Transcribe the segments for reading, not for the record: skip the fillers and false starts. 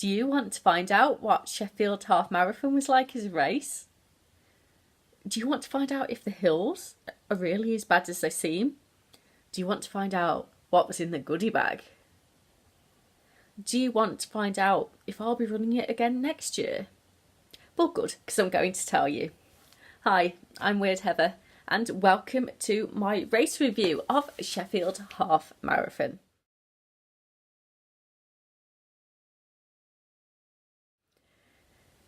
Do you want to find out what Sheffield Half Marathon was like as a race? Do you want to find out if the hills are really as bad as they seem? Do you want to find out what was in the goodie bag? Do you want to find out if I'll be running it again next year? Well, good, because I'm going to tell you. Hi, I'm Weird Heather, and welcome to my race review of Sheffield Half Marathon.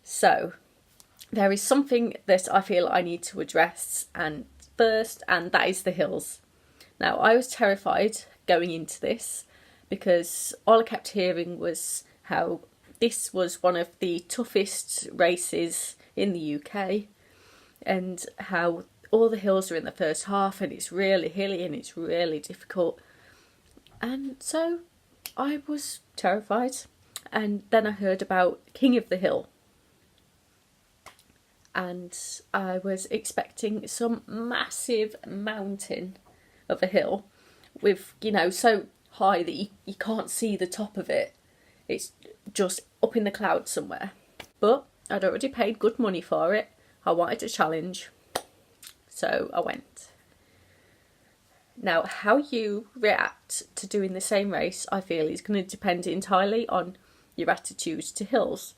So, there is something that I feel I need to address first, and that is the hills. Now, I was terrified going into this because all I kept hearing was how this was one of the toughest races in the UK and how all the hills are in the first half and it's really hilly and it's really difficult. And so I was terrified. And then I heard about King of the Hill. And I was expecting some massive mountain of a hill with, so high that you can't see the top of it. It's just up in the clouds somewhere. But I'd already paid good money for it. I wanted a challenge. So I went. Now, how you react to doing the same race, I feel, is going to depend entirely on your attitude to hills.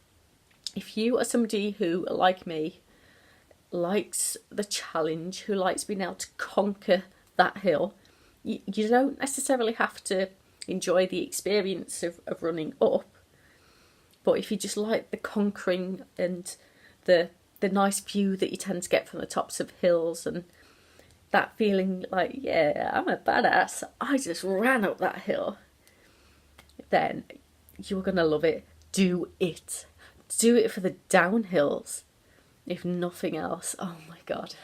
If you are somebody who, like me, likes the challenge, who likes being able to conquer that hill, you don't necessarily have to enjoy the experience of running up. But if you just like the conquering and the nice view that you tend to get from the tops of hills and that feeling like, yeah, I'm a badass, I just ran up that hill, then you're going to love it. Do it. Do it for the downhills, if nothing else. Oh my God.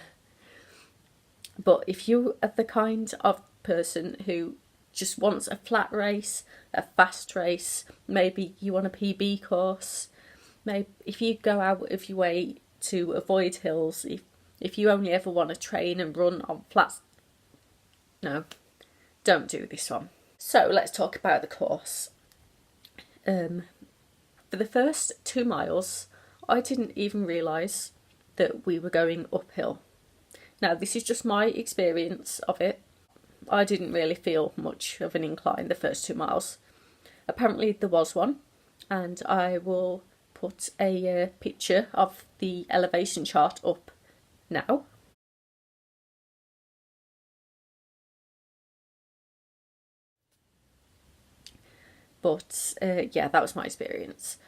But if you are the kind of person who just wants a flat race, a fast race, maybe you want a PB course, maybe if you go out of your way to avoid hills, if you only ever want to train and run on flats, no, don't do this one. So let's talk about the course. For the first 2 miles, I didn't even realise that we were going uphill. Now, this is just my experience of it. I didn't really feel much of an incline the first 2 miles. Apparently there was one, and I will put a picture of the elevation chart up now. But yeah, that was my experience.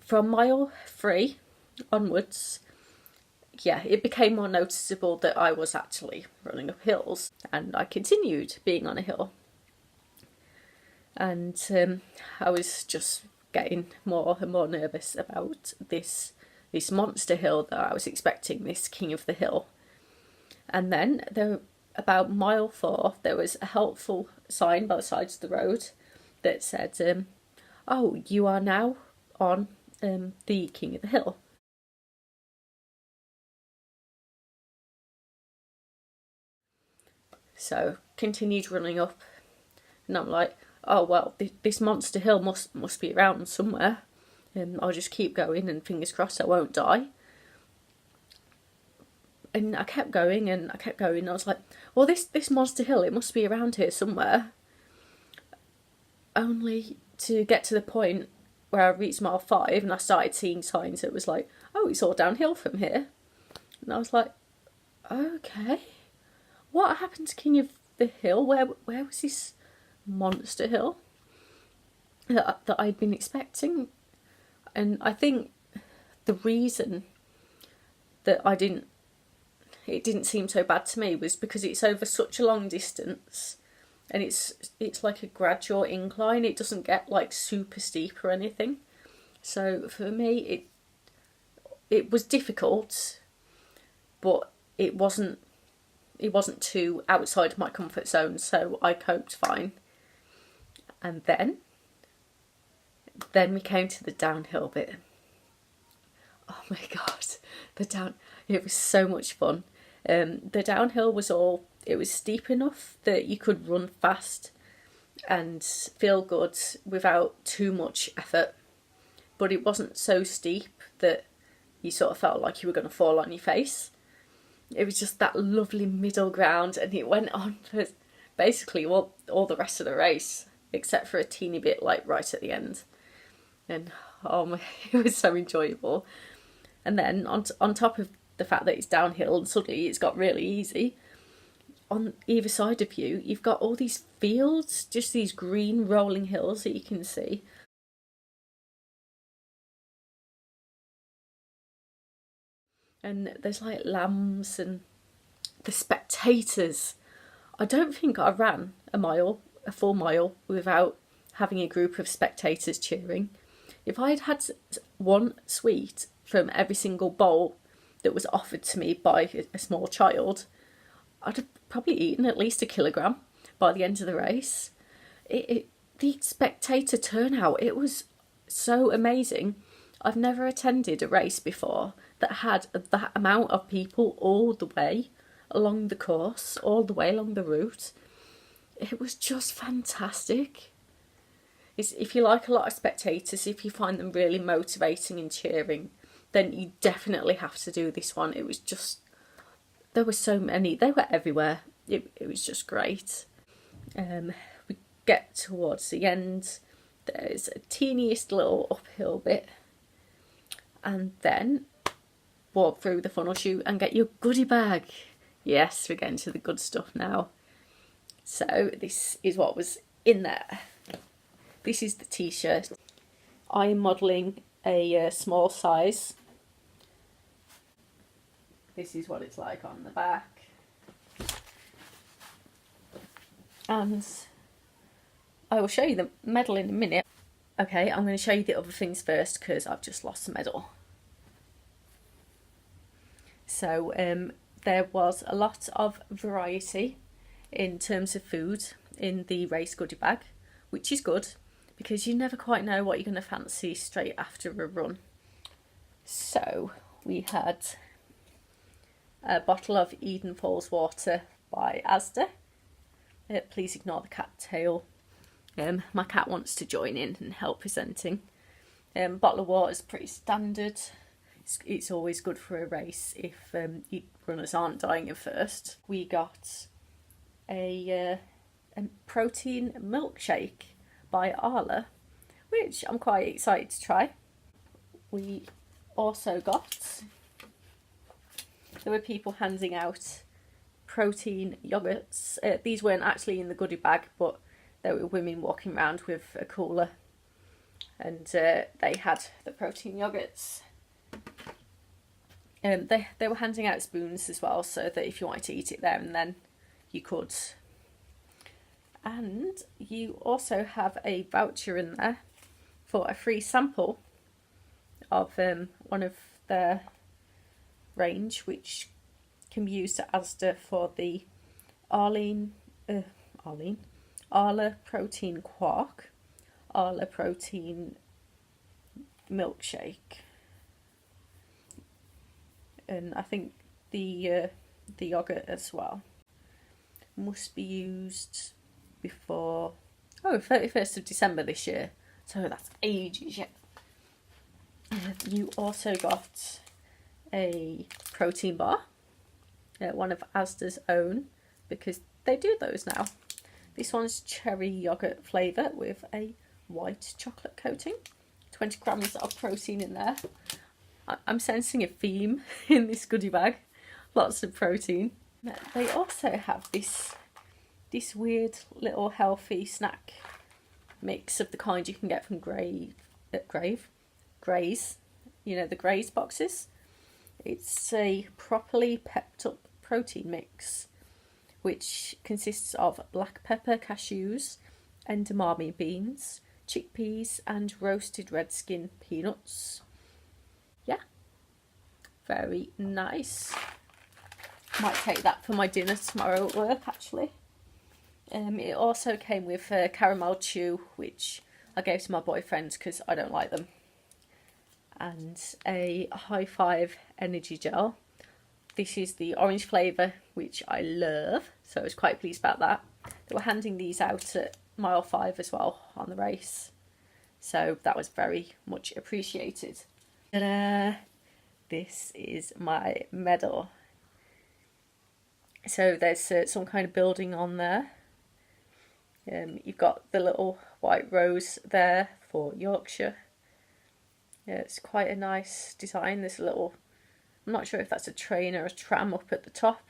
From mile 3 onwards, yeah, it became more noticeable that I was actually running up hills, and I continued being on a hill. And I was just getting more and more nervous about this monster hill that I was expecting, this King of the Hill. And then about mile 4, there was a helpful sign by the side of the road that said, oh, you are now on the King of the Hill. So continued running up, and I'm like, oh well, this monster hill must be around somewhere. I'll just keep going and fingers crossed I won't die. And I kept going and I kept going. And I was like, well, this monster hill, it must be around here somewhere. Only to get to the point where I reached mile 5 and I started seeing signs that was like, oh, it's all downhill from here. And I was like, okay. What happened to King of the Hill? Where was this monster hill that I'd been expecting? And I think the reason that it didn't seem so bad to me was because it's over such a long distance, and it's like a gradual incline. It doesn't get like super steep or anything. So for me, it was difficult, but it wasn't too outside of my comfort zone, so I coped fine. And then we came to the downhill bit. Oh my God, it was so much fun. The downhill was steep enough that you could run fast and feel good without too much effort. but it wasn't so steep that you sort of felt like you were going to fall on your face. It was just that lovely middle ground, and it went on for basically all the rest of the race, except for a teeny bit like right at the end. And oh my, it was so enjoyable. And then on top of the fact that it's downhill and suddenly it's got really easy, on either side of you, you've got all these fields, just these green rolling hills that you can see. And there's like lambs and the spectators. I don't think I ran a full mile, without having a group of spectators cheering. If I'd had one sweet from every single bowl that was offered to me by a small child, I'd have probably eaten at least 1 kilogram by the end of the race. The spectator turnout, it was so amazing. I've never attended a race before that had that amount of people all the way along the course, all the way along the route. It was just fantastic. If you like a lot of spectators, if you find them really motivating and cheering, then you definitely have to do this one. It was just, there were so many, they were everywhere. It was just great. We get towards the end, there's a teeniest little uphill bit, and then walk through the funnel chute and get your goodie bag. Yes, we're getting to the good stuff now. So this is what was in there. This is the t-shirt. I'm modelling a small size. This is what it's like on the back. And I will show you the medal in a minute. Okay, I'm going to show you the other things first because I've just lost the medal. So there was a lot of variety in terms of food in the race goodie bag, which is good because you never quite know what you're going to fancy straight after a run. So we had a bottle of Eden Falls water by Asda. Please ignore the cat tail. My cat wants to join in and help presenting. Bottle of water is pretty standard. It's always good for a race if runners aren't dying of thirst. We got a protein milkshake by Arla, which I'm quite excited to try. We also got, there were people handing out protein yogurts. These weren't actually in the goodie bag, but there were women walking around with a cooler, and they had the protein yogurts. They were handing out spoons as well, so that if you wanted to eat it there and then, you could. And you also have a voucher in there for a free sample of one of their range, which can be used at Asda for the Arla protein quark, Arla protein milkshake, and I think the yogurt as well must be used before 31st of December this year, so that's ages yet. You also got a protein bar, one of Asda's own, because they do those now. This one's cherry yogurt flavour with a white chocolate coating. 20 grams of protein in there. I'm sensing a theme in this goodie bag. Lots of protein. They also have this weird little healthy snack mix of the kind you can get from Graze. You know, the Graze boxes. It's a properly pepped up protein mix, which consists of black pepper, cashews, edamame beans, chickpeas and roasted red skin peanuts. Yeah, very nice. Might take that for my dinner tomorrow at work, actually. It also came with a caramel chew, which I gave to my boyfriend because I don't like them, and a High Five energy gel. This is the orange flavour, which I love, so I was quite pleased about that. They were handing these out at mile 5 as well on the race, So that was very much appreciated. Ta-da! This is my medal. So there's some kind of building on there. You've got the little white rose there for Yorkshire. Yeah, it's quite a nice design. This little, I'm not sure if that's a train or a tram up at the top.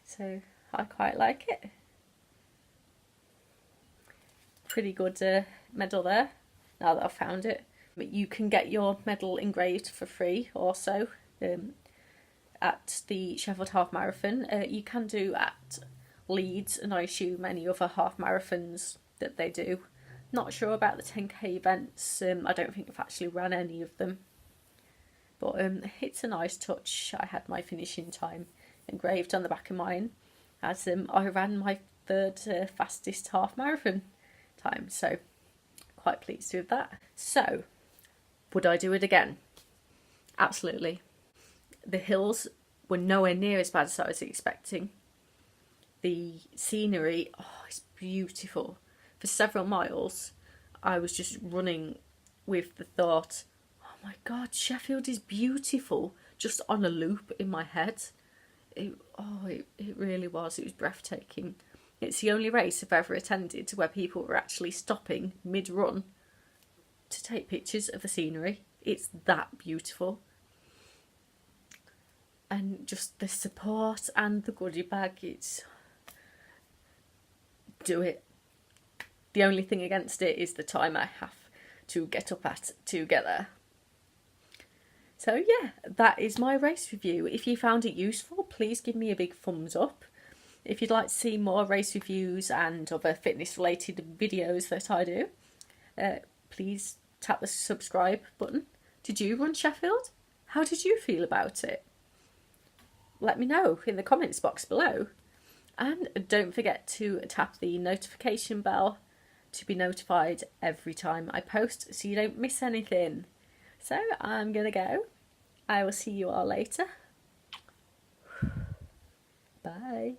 So I quite like it. Pretty good medal there, now that I've found it. But you can get your medal engraved for free also at the Sheffield Half Marathon. You can do at Leeds and I assume any other half marathons that they do. Not sure about the 10k events. I don't think I've actually ran any of them. But it's a nice touch. I had my finishing time engraved on the back of mine as I ran my third fastest half marathon time. So quite pleased with that. So would I do it again? Absolutely. The hills were nowhere near as bad as I was expecting. The scenery, oh, it's beautiful. For several miles, I was just running with the thought, oh my God, Sheffield is beautiful, just on a loop in my head. It really was. It was breathtaking. It's the only race I've ever attended where people were actually stopping mid-run to take pictures of the scenery. It's that beautiful. And just the support and the goodie bag, it's... do it. The only thing against it is the time I have to get up at to get there. So yeah, that is my race review. If you found it useful, please give me a big thumbs up. If you'd like to see more race reviews and other fitness related videos that I do, please tap the subscribe button. Did you run Sheffield? How did you feel about it? Let me know in the comments box below. And don't forget to tap the notification bell to be notified every time I post so you don't miss anything. So I'm gonna go. I will see you all later. Bye.